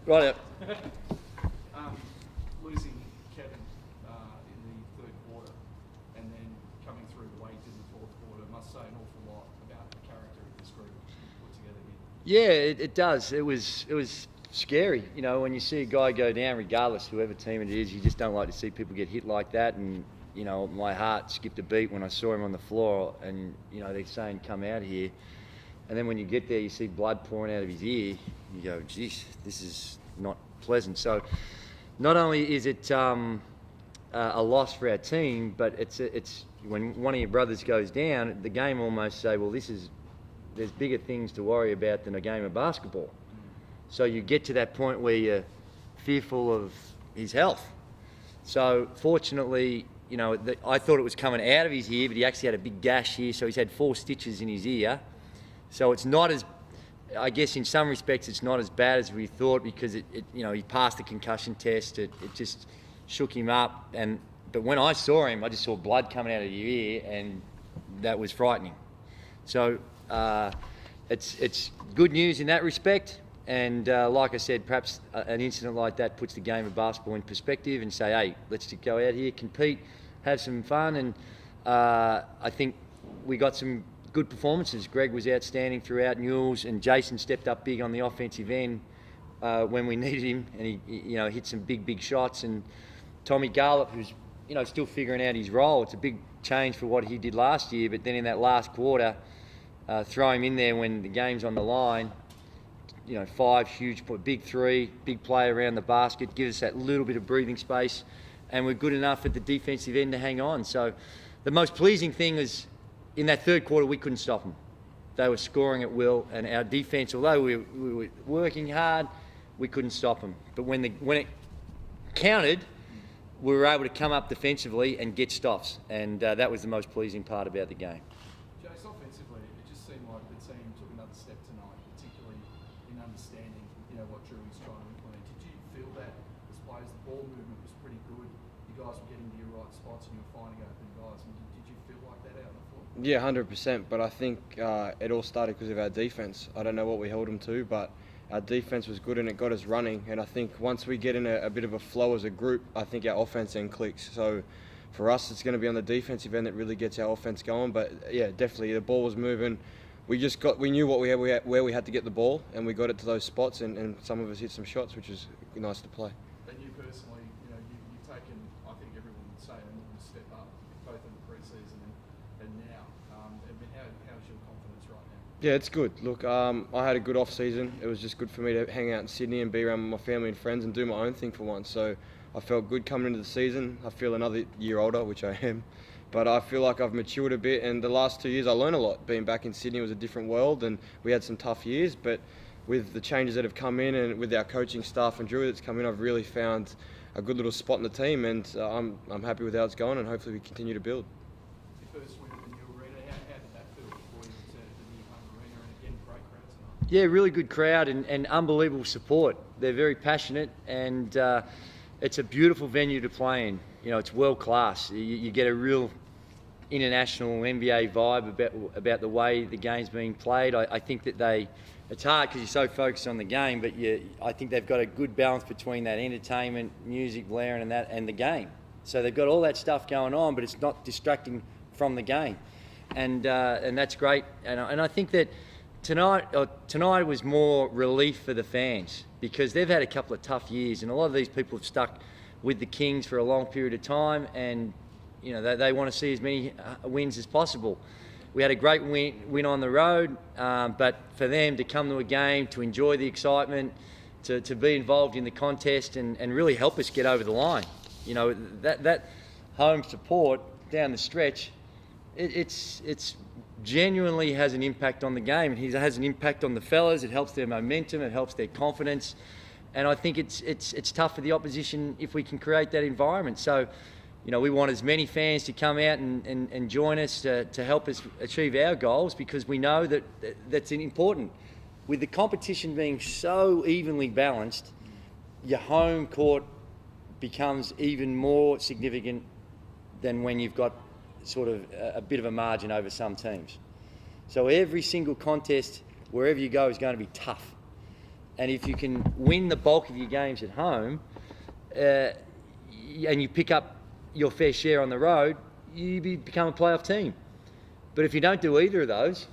Right up. Losing Kevin in the third quarter and then coming through the way he did in the fourth quarter must say an awful lot about the character of this group put together here. Yeah, it does. It was scary, you know, when you see a guy go down, regardless whoever team it is. You just don't like to see people get hit like that. And you know, my heart skipped a beat when I saw him on the floor. And you know, they're saying, "Come out here." And then when you get there, you see blood pouring out of his ear. You go, "Geez, this is not pleasant." So, not only is it a loss for our team, but it's when one of your brothers goes down, the game almost say, "Well, there's bigger things to worry about than a game of basketball." So you get to that point where you're fearful of his health. So fortunately, you know, I thought it was coming out of his ear, but he actually had a big gash here, so he's had 4 stitches in his ear. So it's not as, I guess in some respects, it's not as bad as we thought, because it you know, he passed the concussion test. It just shook him up. But when I saw him, I just saw blood coming out of your ear, and that was frightening. So it's good news in that respect. And like I said, perhaps an incident like that puts the game of basketball in perspective and say, hey, let's just go out here, compete, have some fun. And I think we got some good performances. Greg was outstanding throughout, Newells, and Jason stepped up big on the offensive end when we needed him, and he you know, hit some big shots. And Tommy Garlop, who's you know, still figuring out his role. It's a big change for what he did last year, but then in that last quarter, throw him in there when the game's on the line. You know, 5 huge, big 3, big play around the basket, give us that little bit of breathing space, and we're good enough at the defensive end to hang on. So the most pleasing thing is in that third quarter, we couldn't stop them. They were scoring at will, and our defense, although we were working hard, we couldn't stop them. But when it counted, we were able to come up defensively and get stops, and that was the most pleasing part about the game. Jace, offensively, it just seemed like the team took another step tonight, particularly in understanding, you know, what Drew was trying to implement. Did you feel that as players, the ball movement was pretty good, you guys were getting to your right spots and you were finding open guys? And did you feel like that out on the floor? Yeah, 100%. But I think it all started because of our defense. I don't know what we held them to, but our defense was good and it got us running. And I think once we get in a bit of a flow as a group, I think our offense then clicks. So for us, it's going to be on the defensive end that really gets our offense going. But yeah, definitely the ball was moving. We knew where we had to get the ball, and we got it to those spots, and some of us hit some shots, which was nice to play. And you personally, you know, you've taken, I think everyone would say, a little step up, both in the pre-season and now. I mean, how's your confidence right now? Yeah, it's good. Look, I had a good off-season. It was just good for me to hang out in Sydney and be around my family and friends and do my own thing for once. So I felt good coming into the season. I feel another year older, which I am. But I feel like I've matured a bit, and the last 2 years I learned a lot. Being back in Sydney was a different world, and we had some tough years, but with the changes that have come in and with our coaching staff and Drew that's come in, I've really found a good little spot in the team, and I'm happy with how it's going, and hopefully we continue to build. Your first win at the new arena, how did that feel before you returned to the new home arena? And again, great crowd tonight. Yeah, really good crowd and unbelievable support. They're very passionate, and it's a beautiful venue to play in. You know, it's world class. You get a real international NBA vibe about the way the game's being played. I think that it's hard because you're so focused on the game, but I think they've got a good balance between that entertainment, music blaring and the game. So they've got all that stuff going on, but it's not distracting from the game, and that's great. And I think that tonight was more relief for the fans, because they've had a couple of tough years, and a lot of these people have stuck with the Kings for a long period of time, and you know, they want to see as many wins as possible. We had a great win on the road, but for them to come to a game, to enjoy the excitement, to be involved in the contest and really help us get over the line. You know, that home support down the stretch, it's genuinely has an impact on the game. It has an impact on the fellas. It helps their momentum. It helps their confidence. And I think it's tough for the opposition if we can create that environment. So, you know, we want as many fans to come out and join us to help us achieve our goals, because we know that's important. With the competition being so evenly balanced, your home court becomes even more significant than when you've got sort of a bit of a margin over some teams. So every single contest, wherever you go, is going to be tough. And if you can win the bulk of your games at home, and you pick up your fair share on the road, you become a playoff team. But if you don't do either of those,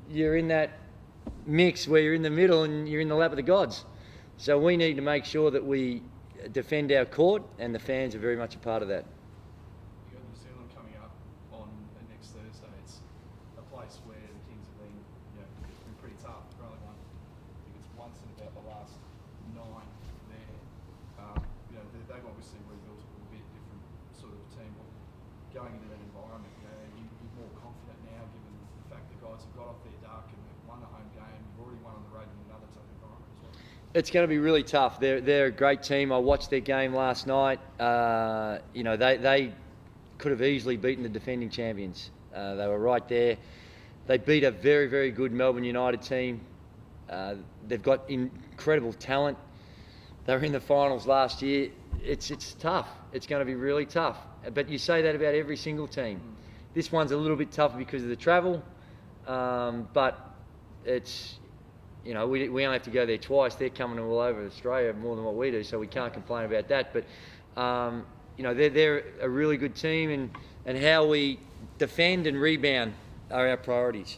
you're in that mix where you're in the middle and you're in the lap of the gods. So we need to make sure that we defend our court, and the fans are very much a part of that. You've got New Zealand coming up on next Thursday. It's a place where the Kings have been, it's been pretty tough. They've only won, I think it's once in about the last 9 there. They've obviously rebuilt a little bit different sort of team. Going into that environment, you're more confident now, given the fact the guys have got off their duck and they've won the home game. You've already won on the road in another tough environment as well. It's going to be really tough. They're a great team. I watched their game last night. They could have easily beaten the defending champions. They were right there. They beat a very, very good Melbourne United team. They've got incredible talent. They were in the finals last year. It's tough. It's going to be really tough. But you say that about every single team. This one's a little bit tougher because of the travel, but it's, we only have to go there twice. They're coming all over Australia more than what we do, so we can't complain about that. But they're a really good team, and how we defend and rebound are our priorities.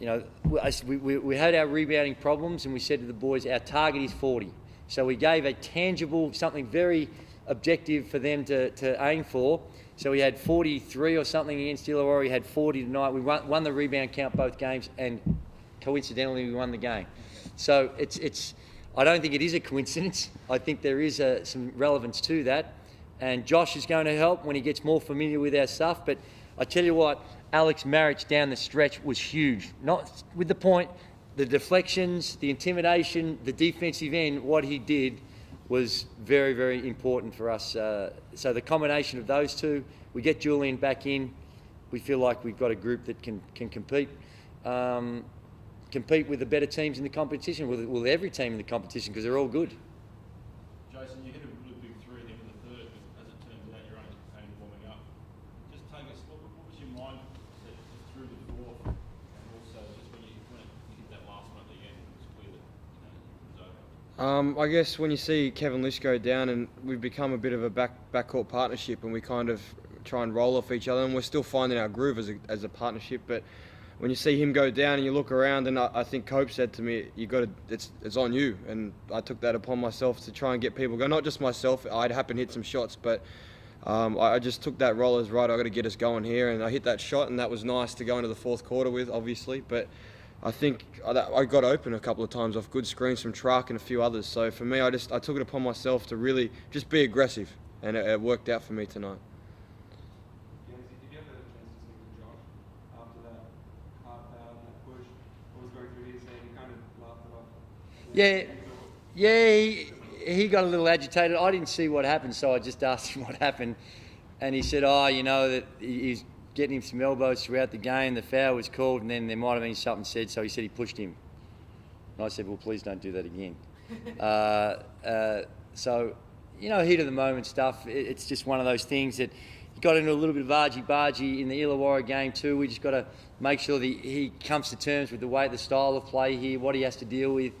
We had our rebounding problems, and we said to the boys, our target is 40. So we gave a tangible, something very objective for them to aim for. So we had 43 or something against Illawarra. We had 40 tonight. We won the rebound count both games, and coincidentally we won the game. So it's. I don't think it is a coincidence. I think there is some relevance to that, and Josh is going to help when he gets more familiar with our stuff. But I tell you what, Alex Marich down the stretch was huge. Not with the point, the deflections, the intimidation, the defensive end. What he did was very, very important for us. So the combination of those two, we get Julian back in, we feel like we've got a group that can compete with the better teams in the competition, with every team in the competition, because they're all good. Jason, you hit a really big three there in the third, but as it turns out, you're only warming up. Just take us, what was your mindset through the fourth, and also just when you hit that last one at the end, it was clear that it was over? I guess when you see Kevin Lish go down, and we've become a bit of a backcourt partnership, and we kind of try and roll off each other, and we're still finding our groove as a partnership. But when you see him go down and you look around, and I think Cope said to me, it's on you. And I took that upon myself to try and get people going. Not just myself, I'd happen to hit some shots, but I just took that role as right, I've got to get us going here. And I hit that shot, and that was nice to go into the fourth quarter with, obviously. But I think I got open a couple of times off good screens from Truck and a few others. So for me, I took it upon myself to really just be aggressive, and it worked out for me tonight. Did you ever have a chance to speak to Josh after that half hour and that push? What was going through his head? He kind of laughed it off. Yeah, he got a little agitated. I didn't see what happened, so I just asked him what happened. And he said, that he's getting him some elbows throughout the game. The foul was called, and then there might have been something said, so he said he pushed him. And I said, well, please don't do that again. So, heat of the moment stuff, it's just one of those things that he got into a little bit of argy-bargy in the Illawarra game too. We just got to make sure that he comes to terms with the style of play here, what he has to deal with.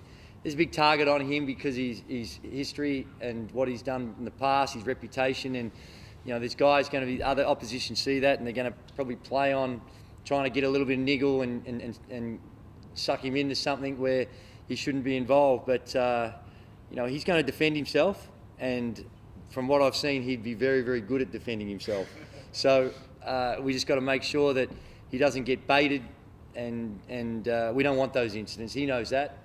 There's a big target on him because his history and what he's done in the past, his reputation, and this guy's going to be, other opposition see that, and they're going to probably play on trying to get a little bit of niggle and suck him into something where he shouldn't be involved. But he's going to defend himself, and from what I've seen, he'd be very, very good at defending himself. So we just got to make sure that he doesn't get baited, and we don't want those incidents. He knows that.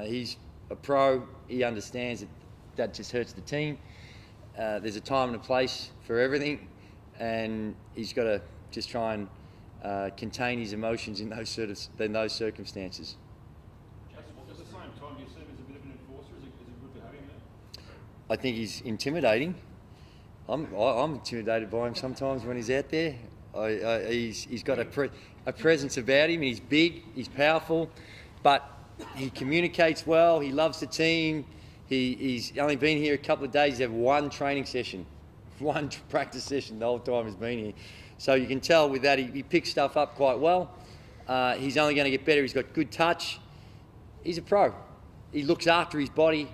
He's a pro. He understands that just hurts the team. There's a time and a place for everything, and he's got to just try and contain his emotions in those circumstances. Jason, at the same time, do you see him as a bit of an enforcer? Is it good to have him there? I think he's intimidating. I'm intimidated by him sometimes when he's out there. He's got a presence about him. He's big, he's powerful, but he communicates well. He loves the team. He's only been here a couple of days. He's had one training session, one practice session the whole time he's been here. So you can tell with that he picks stuff up quite well. He's only going to get better. He's got good touch. He's a pro. he looks after his body.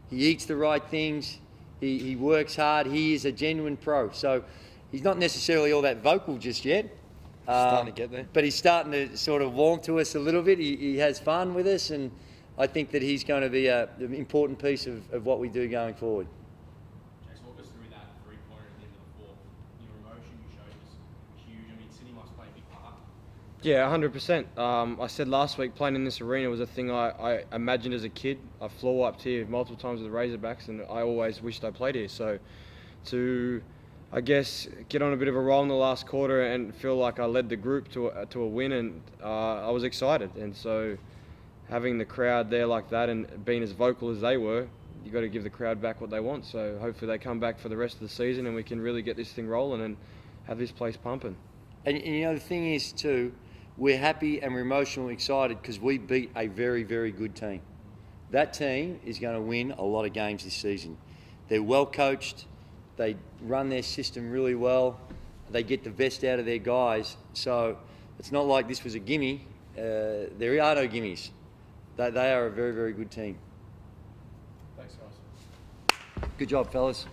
He eats the right things. He works hard. He is a genuine pro. So he's not necessarily all that vocal just yet. Starting to get there. But he's starting to sort of warm to us a little bit. He has fun with us, and I think that he's going to be an important piece of what we do going forward. Jason, walk us through that three-pointer at the end of the fourth. Your emotion you showed was huge. I mean, Sydney must play a big part. Yeah, 100%. I said last week playing in this arena was a thing I imagined as a kid. I floor wiped here multiple times with the Razorbacks, and I always wished I played here. So to, I guess, get on a bit of a roll in the last quarter and feel like I led the group to a win, and I was excited. And so having the crowd there like that and being as vocal as they were, you got to give the crowd back what they want. So hopefully they come back for the rest of the season and we can really get this thing rolling and have this place pumping. And you know, the thing is too, we're happy and we're emotionally excited because we beat a very, very good team. That team is going to win a lot of games this season. They're well coached. They run their system really well. They get the best out of their guys. So it's not like this was a gimme. There are no gimmies. They are a very, very good team. Thanks, guys. Good job, fellas.